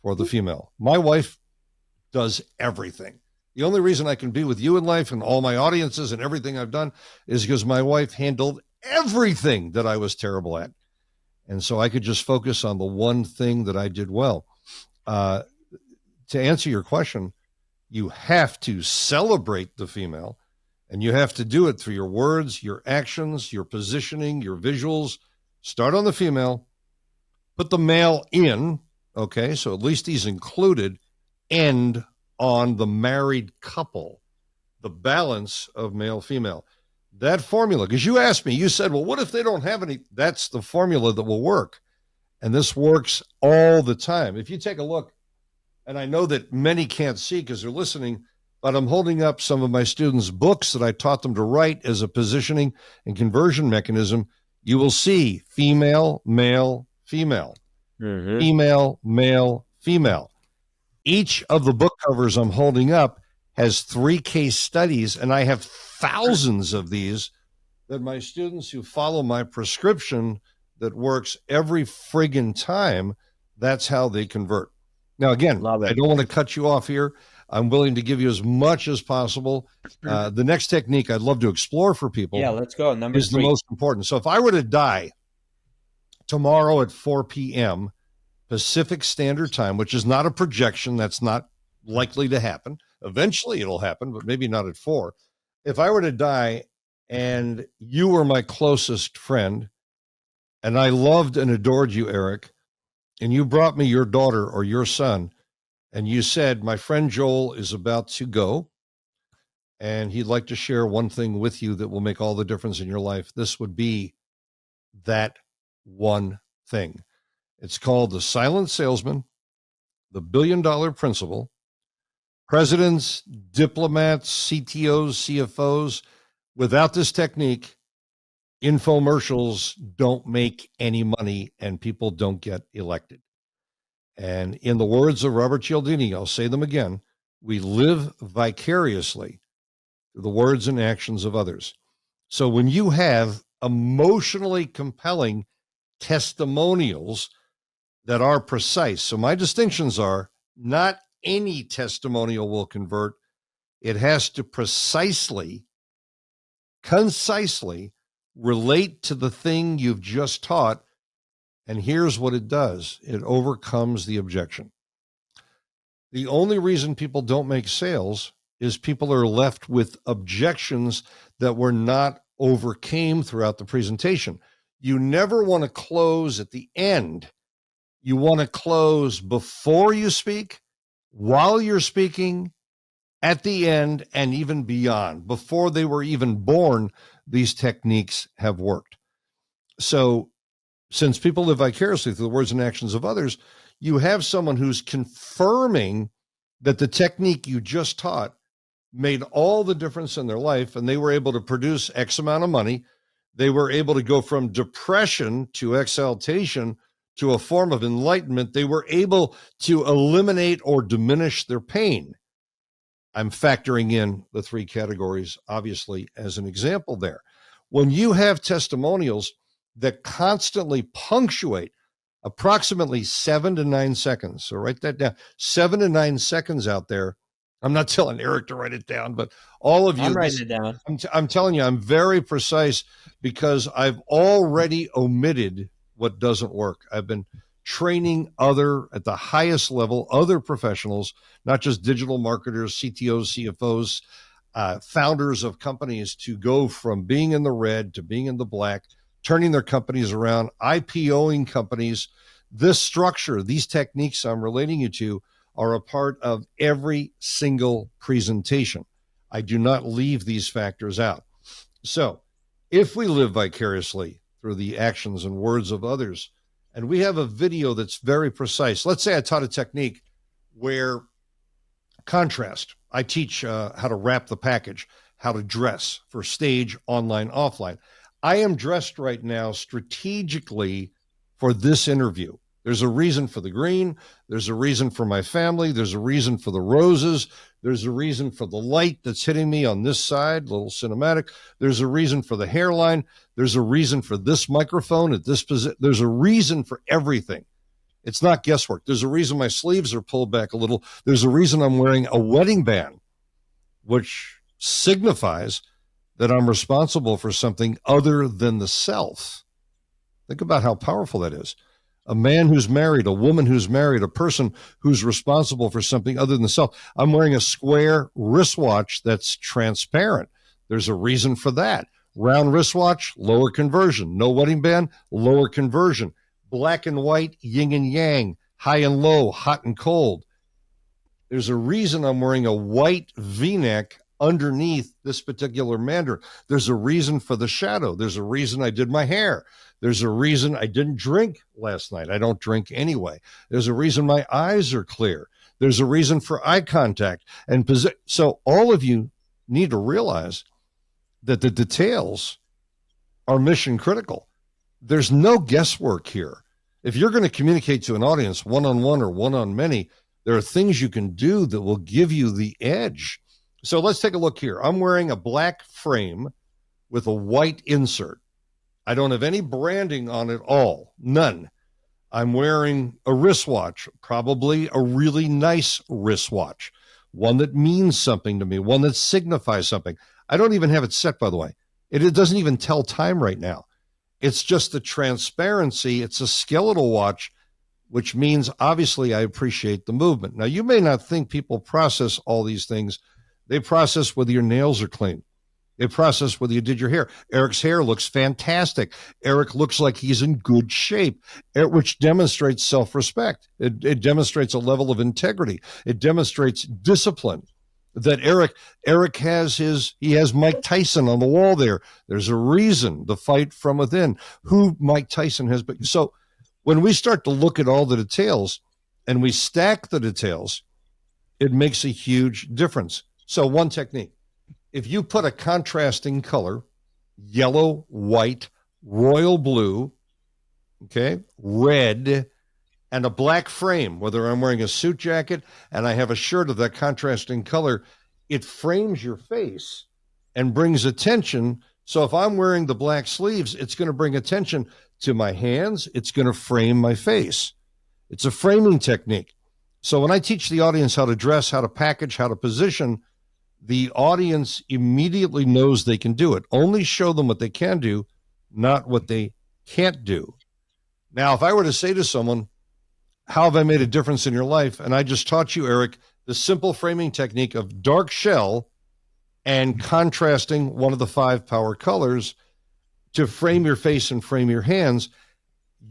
for the female. My wife does everything. The only reason I can be with you in life and all my audiences and everything I've done is because my wife handled everything that I was terrible at. And so I could just focus on the one thing that I did well. To answer your question, you have to celebrate the female, and you have to do it through your words, your actions, your positioning, your visuals, start on the female, put the male in, okay, so at least he's included, end on the married couple, the balance of male-female. That formula, because you asked me, you said, well, what if they don't have any? That's the formula that will work. And this works all the time. If you take a look, and I know that many can't see because they're listening, but I'm holding up some of my students' books that I taught them to write as a positioning and conversion mechanism. You will see female, male, female, female, male, female. Each of the book covers I'm holding up has 3 case studies, and I have thousands of these that my students who follow my prescription that works every friggin' time, that's how they convert. Now, again, I don't want to cut you off here. I'm willing to give you as much as possible. The next technique I'd love to explore for people. Yeah, let's go. Number 3 is the most important. So if I were to die tomorrow at 4 p.m. Pacific Standard Time, which is not a projection, that's not likely to happen. Eventually it'll happen, but maybe not at 4. If I were to die and you were my closest friend, and I loved and adored you, Eric, and you brought me your daughter or your son, and you said, my friend Joel is about to go, and he'd like to share one thing with you that will make all the difference in your life, this would be that one thing. It's called the Silent Salesman, the $1 billion principle. Presidents, diplomats, CTOs, CFOs, without this technique, infomercials don't make any money and people don't get elected. And in the words of Robert Cialdini, I'll say them again, we live vicariously through the words and actions of others. So when you have emotionally compelling testimonials that are precise, so my distinctions are not any testimonial will convert. It has to precisely, concisely relate to the thing you've just taught. And here's what it does. It overcomes the objection. The only reason people don't make sales is people are left with objections that were not overcame throughout the presentation. You never want to close at the end. You want to close before you speak, while you're speaking, at the end, and even beyond. Before they were even born, these techniques have worked. So since people live vicariously through the words and actions of others, you have someone who's confirming that the technique you just taught made all the difference in their life, and they were able to produce X amount of money. They were able to go from depression to exaltation to a form of enlightenment. They were able to eliminate or diminish their pain. I'm factoring in the 3 categories, obviously, as an example there. When you have testimonials that constantly punctuate approximately 7 to 9 seconds, so write that down, 7 to 9 seconds out there. I'm not telling Eric to write it down, but all of you. I'm writing it down. I'm telling you, I'm very precise because I've already omitted what doesn't work. I've been training at the highest level, other professionals, not just digital marketers, CTOs, CFOs, founders of companies to go from being in the red to being in the black, turning their companies around, IPOing companies. This structure, these techniques I'm relating you to are a part of every single presentation. I do not leave these factors out. So if we live vicariously through the actions and words of others, and we have a video that's very precise. Let's say I taught a technique where contrast. I teach how to wrap the package, how to dress for stage, online, offline. I am dressed right now strategically for this interview. There's a reason for the green. There's a reason for my family. There's a reason for the roses. There's a reason for the light that's hitting me on this side, a little cinematic. There's a reason for the hairline. There's a reason for this microphone at this position. There's a reason for everything. It's not guesswork. There's a reason my sleeves are pulled back a little. There's a reason I'm wearing a wedding band, which signifies that I'm responsible for something other than the self. Think about how powerful that is. A man who's married, a woman who's married, a person who's responsible for something other than the self. I'm wearing a square wristwatch that's transparent. There's a reason for that. Round wristwatch, lower conversion. No wedding band, lower conversion. Black and white, yin and yang, high and low, hot and cold. There's a reason I'm wearing a white V-neck underneath this particular mandarin. There's a reason for the shadow. There's a reason I did my hair. There's a reason I didn't drink last night. I don't drink anyway. There's a reason my eyes are clear. There's a reason for eye contact. And so all of you need to realize that the details are mission critical. There's no guesswork here. If you're going to communicate to an audience one-on-one or one-on-many, there are things you can do that will give you the edge. So let's take a look here. I'm wearing a black frame with a white insert. I don't have any branding on it all, none. I'm wearing a wristwatch, probably a really nice wristwatch, one that means something to me, one that signifies something. I don't even have it set, by the way. It doesn't even tell time right now. It's just the transparency. It's a skeletal watch, which means obviously I appreciate the movement. Now, you may not think people process all these things. They process whether your nails are clean. They process whether you did your hair. Eric's hair looks fantastic. Eric looks like he's in good shape, which demonstrates self-respect. It demonstrates a level of integrity. It demonstrates discipline. That Eric has Mike Tyson on the wall there. There's a reason, the fight from within, who Mike Tyson has been. So when we start to look at all the details and we stack the details, it makes a huge difference. So one technique, if you put a contrasting color, yellow, white, royal blue, okay, red, and a black frame, whether I'm wearing a suit jacket and I have a shirt of that contrasting color, it frames your face and brings attention. So if I'm wearing the black sleeves, it's going to bring attention to my hands. It's going to frame my face. It's a framing technique. So when I teach the audience how to dress, how to package, how to position, the audience immediately knows they can do it. Only show them what they can do, not what they can't do. Now, if I were to say to someone, how have I made a difference in your life? And I just taught you, Eric, the simple framing technique of dark shell and contrasting one of the 5 power colors to frame your face and frame your hands.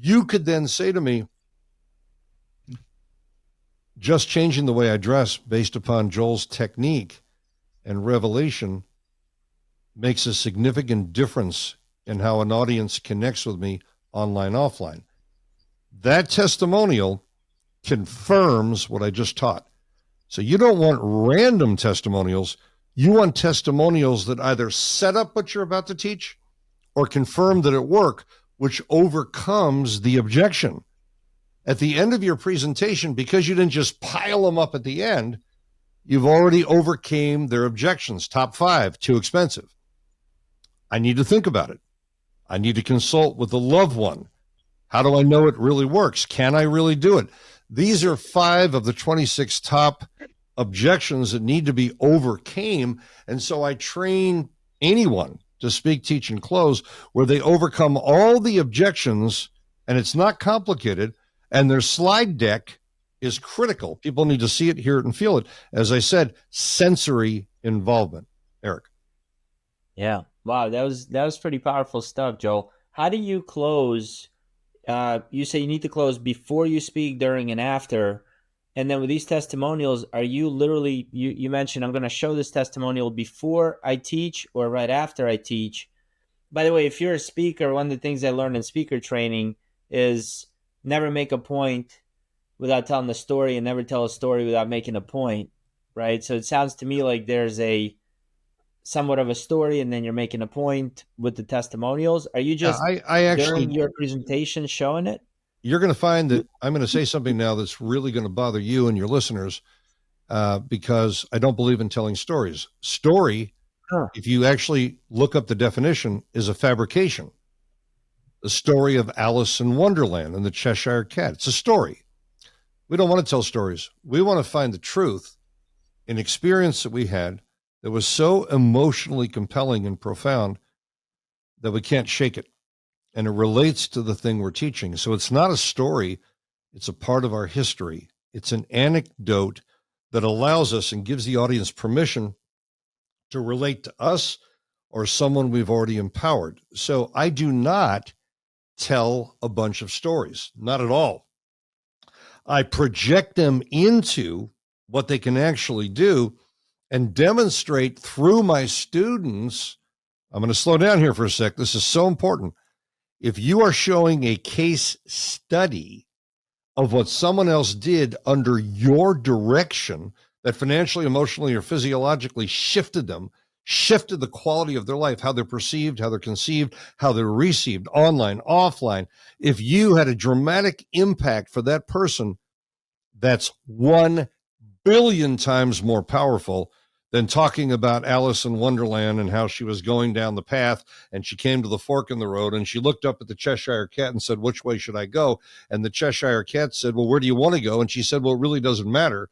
You could then say to me, just changing the way I dress based upon Joel's technique and revelation makes a significant difference in how an audience connects with me online, offline. That testimonial confirms what I just taught. So you don't want random testimonials. You want testimonials that either set up what you're about to teach or confirm that it worked, which overcomes the objection. At the end of your presentation, because you didn't just pile them up at the end, you've already overcame their objections. Top 5, too expensive. I need to think about it. I need to consult with a loved one. How do I know it really works? Can I really do it? These are 5 of the 26 top objections that need to be overcame. And so I train anyone to speak, teach, and close where they overcome all the objections, and it's not complicated. And their slide deck is critical. People need to see it, hear it, and feel it. As I said, sensory involvement. Eric. Yeah. Wow. That was pretty powerful stuff, Joel. How do you close? You say you need to close before you speak, during, and after. And then with these testimonials, are you literally, you mentioned, I'm going to show this testimonial before I teach or right after I teach. By the way, if you're a speaker, one of the things I learned in speaker training is never make a point without telling the story and never tell a story without making a point, right? So it sounds to me like there's a somewhat of a story and then you're making a point with the testimonials. Are you just I actually, during your presentation showing it? You're going to find that I'm going to say something now that's really going to bother you and your listeners because I don't believe in telling stories. Story, if you actually look up the definition, is a fabrication. The story of Alice in Wonderland and the Cheshire Cat. It's a story. We don't want to tell stories. We want to find the truth in experience that we had that was so emotionally compelling and profound that we can't shake it. And it relates to the thing we're teaching. So it's not a story. It's a part of our history. It's an anecdote that allows us and gives the audience permission to relate to us or someone we've already empowered. So I do not tell a bunch of stories, not at all. I project them into what they can actually do and demonstrate through my students. I'm going to slow down here for a sec. This is so important. If you are showing a case study of what someone else did under your direction that financially, emotionally, or physiologically shifted them, shifted the quality of their life, how they're perceived, how they're conceived, how they're received, online, offline. If you had a dramatic impact for that person, that's 1 billion times more powerful than talking about Alice in Wonderland and how she was going down the path and she came to the fork in the road and she looked up at the Cheshire Cat and said, which way should I go? And the Cheshire Cat said, well, where do you want to go? And she said, well, it really doesn't matter.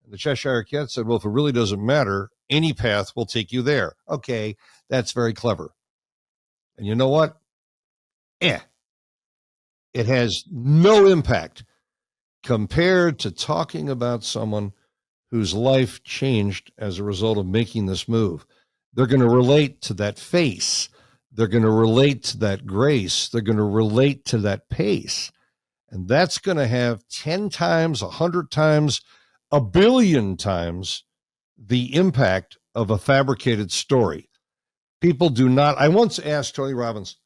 And the Cheshire Cat said, well, if it really doesn't matter, any path will take you there. Okay, that's very clever. And you know what? It has no impact compared to talking about someone whose life changed as a result of making this move. They're going to relate to that face. They're going to relate to that grace. They're going to relate to that pace. And that's going to have 10 times, 100 times, 1 billion times the impact of a fabricated story. People do not. I once asked Tony Robbins,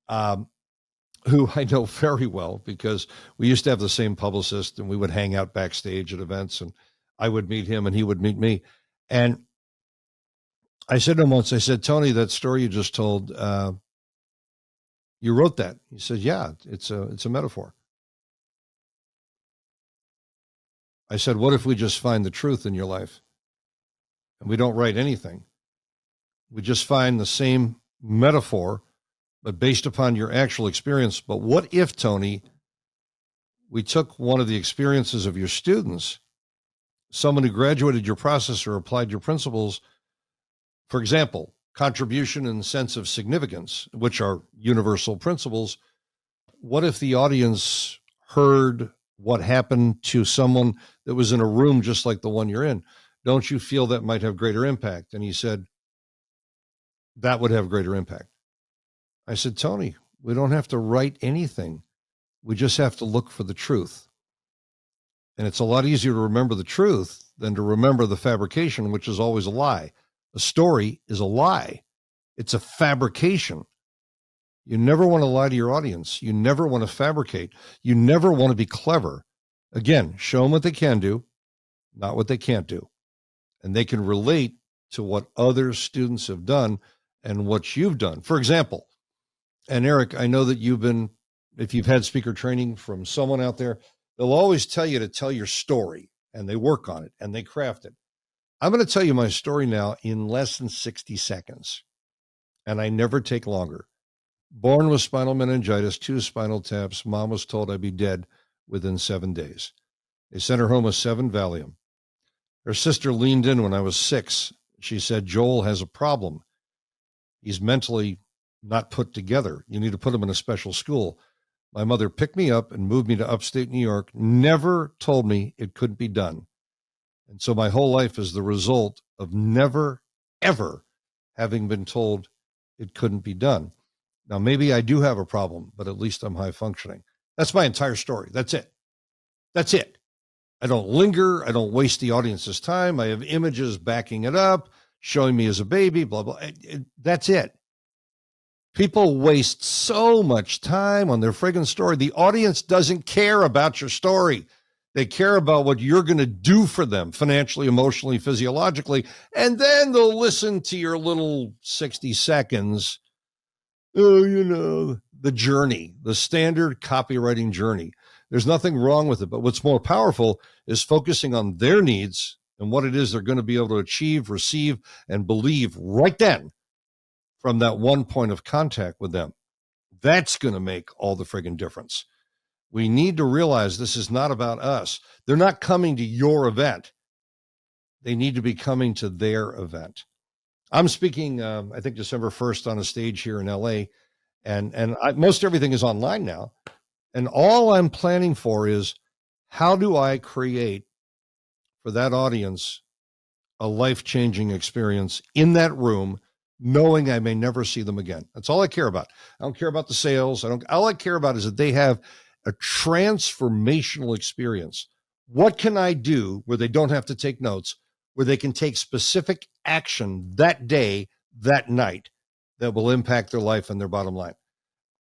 who I know very well because we used to have the same publicist and we would hang out backstage at events and I would meet him and he would meet me. And I said to him once, I said, Tony, that story you just told, you wrote that? He said, yeah, it's a metaphor. I said, what if we just find the truth in your life and we don't write anything? We just find the same metaphor, but based upon your actual experience. But what if, Tony, we took one of the experiences of your students, someone who graduated your process or applied your principles, for example, contribution and sense of significance, which are universal principles. What if the audience heard what happened to someone that was in a room just like the one you're in? Don't you feel that might have greater impact? And he said, that would have greater impact. I said, Tony, we don't have to write anything. We just have to look for the truth. And it's a lot easier to remember the truth than to remember the fabrication, which is always a lie. A story is a lie. It's a fabrication. You never want to lie to your audience. You never want to fabricate. You never want to be clever. Again, show them what they can do, not what they can't do. And they can relate to what other students have done and what you've done. For example, and Eric, I know that if you've had speaker training from someone out there, they'll always tell you to tell your story, and they work on it, and they craft it. I'm going to tell you my story now in less than 60 seconds, and I never take longer. Born with spinal meningitis, 2 spinal taps. Mom was told I'd be dead within 7 days. They sent her home with 7 Valium. Her sister leaned in when I was 6. She said, Joel has a problem. He's mentally not put together. You need to put him in a special school. My mother picked me up and moved me to upstate New York, never told me it couldn't be done. And so my whole life is the result of never, ever having been told it couldn't be done. Now, maybe I do have a problem, but at least I'm high functioning. That's my entire story. That's it. That's it. I don't linger. I don't waste the audience's time. I have images backing it up, showing me as a baby, blah, blah. That's it. People waste so much time on their friggin' story. The audience doesn't care about your story. They care about what you're going to do for them financially, emotionally, physiologically, and then they'll listen to your little 60 seconds. Oh, the journey, the standard copywriting journey. There's nothing wrong with it, but what's more powerful is focusing on their needs and what it is they're going to be able to achieve, receive, and believe right then from that one point of contact with them. That's going to make all the friggin' difference. We need to realize this is not about us. They're not coming to your event. They need to be coming to their event. I'm speaking, I think, December 1st on a stage here in LA, and most everything is online now. And all I'm planning for is, how do I create for that audience a life-changing experience in that room knowing I may never see them again. That's all I care about. I don't care about the sales. All I care about is that they have a transformational experience. What can I do where they don't have to take notes, where they can take specific action that day, that night, that will impact their life and their bottom line?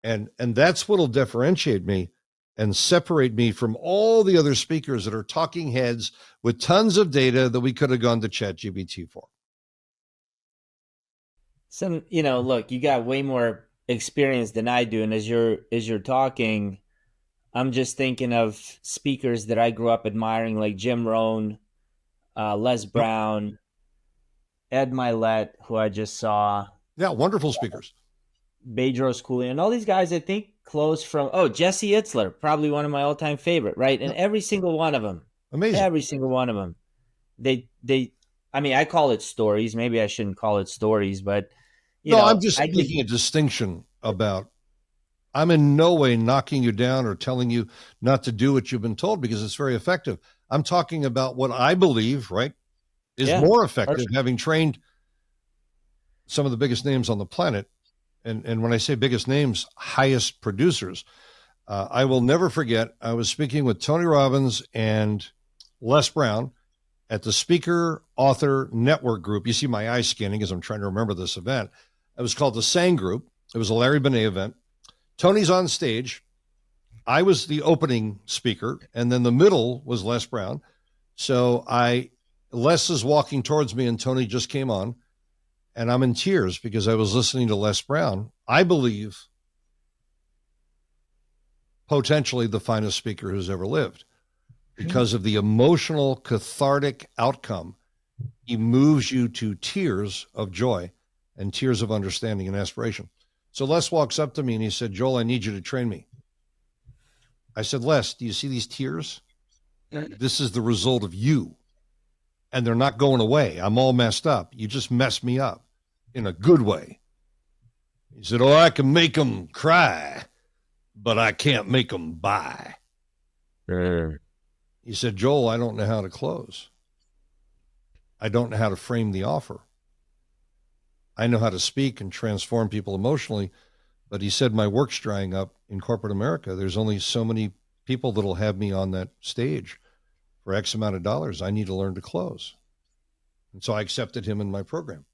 And that's what'll differentiate me and separate me from all the other speakers that are talking heads with tons of data that we could have gone to ChatGPT for. Some, look, you got way more experience than I do. And as you're talking, I'm just thinking of speakers that I grew up admiring, like Jim Rohn, Les Brown, Ed Milet, who I just saw. Yeah, wonderful speakers. Bedros Koulian, and all these guys, I think, close from, Jesse Itzler, probably one of my all-time favorite, right? And every single one of them, amazing. Every single one of them, I call it stories. Maybe I shouldn't call it stories, but I'm just making a distinction about, I'm in no way knocking you down or telling you not to do what you've been told, because it's very effective. I'm talking about what I believe, right, is more effective, having trained some of the biggest names on the planet. And when I say biggest names, highest producers. I will never forget, I was speaking with Tony Robbins and Les Brown at the Speaker Author Network group. You see my eyes scanning as I'm trying to remember this event. It was called the Sang Group. It was a Larry Benet event. Tony's on stage. I was the opening speaker, and then the middle was Les Brown. So Les is walking towards me, and Tony just came on. And I'm in tears because I was listening to Les Brown. I believe potentially the finest speaker who's ever lived, because of the emotional, cathartic outcome. He moves you to tears of joy and tears of understanding and aspiration. So Les walks up to me and he said, "Joel, I need you to train me." I said, "Les, do you see these tears? This is the result of you. And they're not going away. I'm all messed up. You just messed me up in a good way." He said, "Oh, I can make them cry, but I can't make them buy." He said, "Joel, I don't know how to close. I don't know how to frame the offer. I know how to speak and transform people emotionally." But he said, "My work's drying up in corporate America. There's only so many people that'll have me on that stage for X amount of dollars. I need to learn to close." And so I accepted him in my program.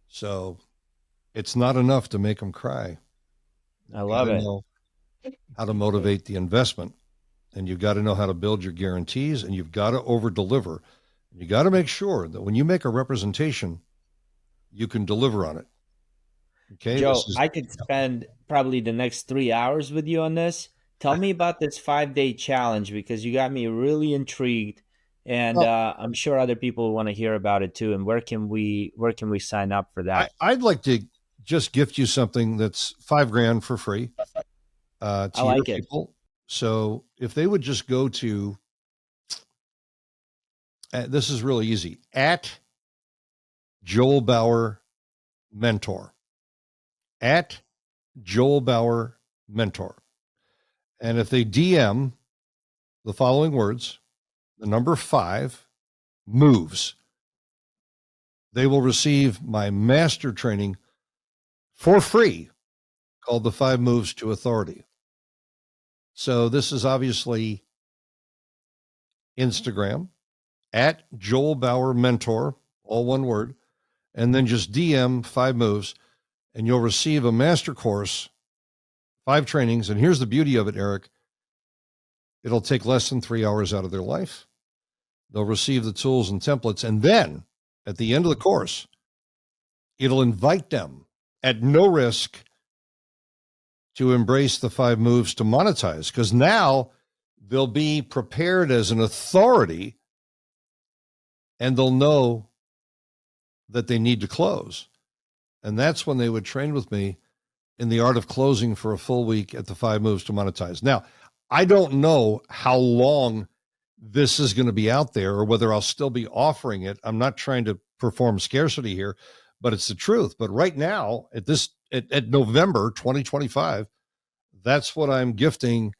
So it's not enough to make them cry. I love it. Know how to motivate the investment, and you've got to know how to build your guarantees, and you've got to over deliver. You got to make sure that when you make a representation, you can deliver on it. Okay, Joe, I could spend probably the next 3 hours with you on this. Tell me about this 5-day challenge, because you got me really intrigued, and I'm sure other people want to hear about it too. And where can we sign up for that? I'd like to just gift you something that's $5,000 for free to your people. So if they would just go to, this is really easy, at Joel Bauer Mentor, at Joel Bauer Mentor. And if they DM the following words, the number 5 moves, they will receive my master training for free called the 5 Moves to Authority. So this is obviously Instagram at Joel Bauer Mentor, all one word, and then just DM 5 moves, and you'll receive a master course, 5 trainings. And here's the beauty of it, Eric. It'll take less than 3 hours out of their life. They'll receive the tools and templates. And then at the end of the course, it'll invite them at no risk to embrace the 5 moves to monetize, because now they'll be prepared as an authority, and they'll know that they need to close. And that's when they would train with me in the art of closing for a full week at the 5 moves to monetize. Now, I don't know how long this is going to be out there or whether I'll still be offering it. I'm not trying to perform scarcity here, but it's the truth. But right now, at November 2025, that's what I'm gifting.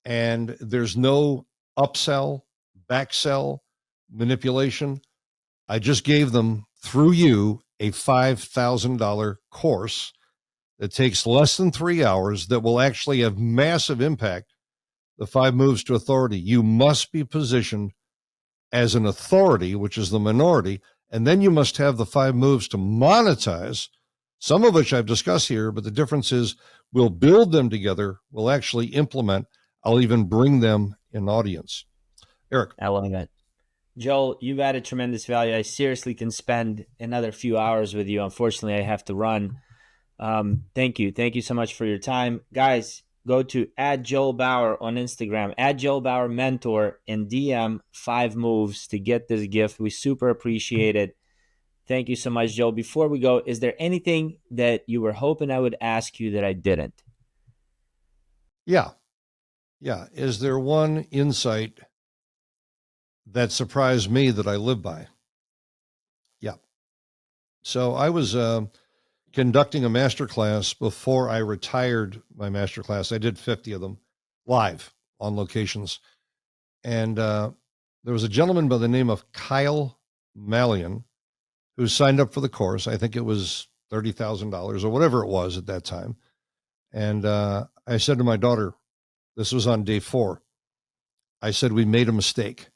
And there's no upsell, backsell, manipulation. I just gave them, through you a $5,000 course that takes less than 3 hours that will actually have massive impact. The 5 moves to authority. You must be positioned as an authority, which is the minority, and then you must have the 5 moves to monetize, some of which I've discussed here, but the difference is we'll build them together, we'll actually implement, I'll even bring them in audience. Eric. I love that. Joel, you've added tremendous value. I seriously can spend another few hours with you. Unfortunately, I have to run. Thank you. Thank you so much for your time. Guys, go to @JoelBauer on Instagram, @JoelBauerMentor, and DM 5 moves to get this gift. We super appreciate it. Thank you so much, Joel. Before we go, is there anything that you were hoping I would ask you that I didn't? Yeah. Is there one insight that surprised me that I live by? Yeah. So I was conducting a masterclass before I retired my masterclass. I did 50 of them live on locations. And there was a gentleman by the name of Kyle Mallion who signed up for the course. I think it was $30,000 or whatever it was at that time. And I said to my daughter, this was on day 4, I said, we made a mistake.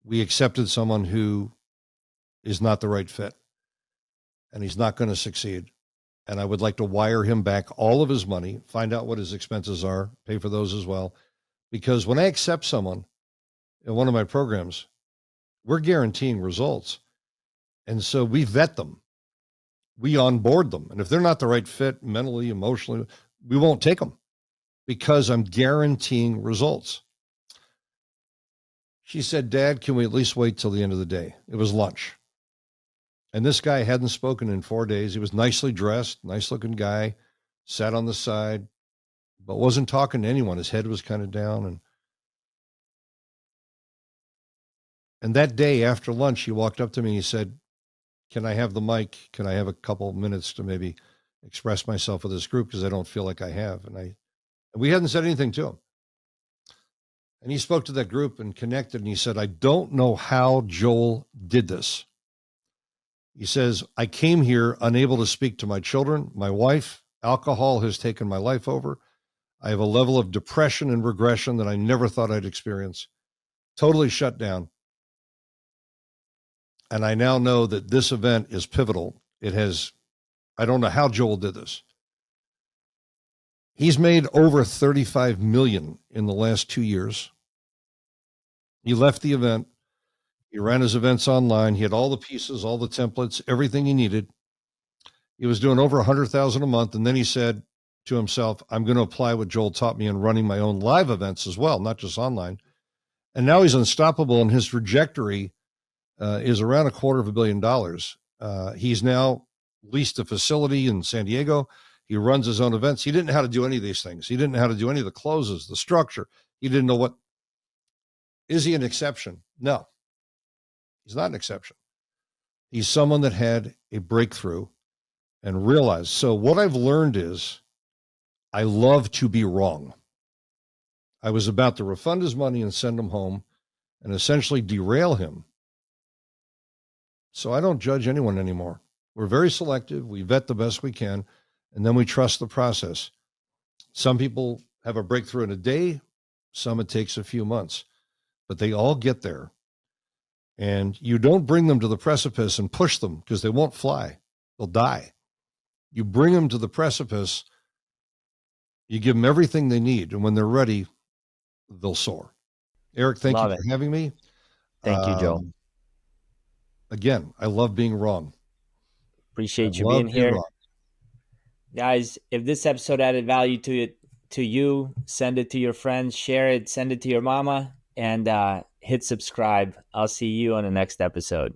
We accepted someone who is not the right fit, and he's not going to succeed. And I would like to wire him back all of his money, find out what his expenses are, pay for those as well. Because when I accept someone in one of my programs, we're guaranteeing results. And so we vet them. We onboard them. And if they're not the right fit mentally, emotionally, we won't take them because I'm guaranteeing results. She said, Dad, can we at least wait till the end of the day? It was lunch. And this guy hadn't spoken in 4 days. He was nicely dressed, nice looking guy, sat on the side, but wasn't talking to anyone. His head was kind of down. And that day after lunch, he walked up to me and he said, can I have the mic? Can I have a couple minutes to maybe express myself with this group? Because I don't feel like I have. And we hadn't said anything to him. And he spoke to that group and connected. And he said, I don't know how Joel did this. He says, I came here unable to speak to my children, my wife. Alcohol has taken my life over. I have a level of depression and regression that I never thought I'd experience. Totally shut down. And I now know that this event is pivotal. I don't know how Joel did this. He's made over 35 million in the last 2 years. He left the event. He ran his events online. He had all the pieces, all the templates, everything he needed. He was doing over 100,000 a month. And then he said to himself, I'm going to apply what Joel taught me in running my own live events as well, not just online. And now he's unstoppable, and his trajectory is around $250 million. He's now leased a facility in San Diego. He runs his own events. He didn't know how to do any of these things. He didn't know how to do any of the closes, the structure. He didn't know what. Is he an exception? No, he's not an exception. He's someone that had a breakthrough and realized. So what I've learned is I love to be wrong. I was about to refund his money and send him home and essentially derail him. So I don't judge anyone anymore. We're very selective. We vet the best we can, and then we trust the process. Some people have a breakthrough in a day. Some it takes a few months, but they all get there. And you don't bring them to the precipice and push them because they won't fly. They'll die. You bring them to the precipice. You give them everything they need. And when they're ready, they'll soar. Eric, thank you for having me. Thank you, Joel. Again, I love being wrong. Appreciate you being here. Guys, if this episode added value to you, send it to your friends, share it, send it to your mama, and hit subscribe. I'll see you on the next episode.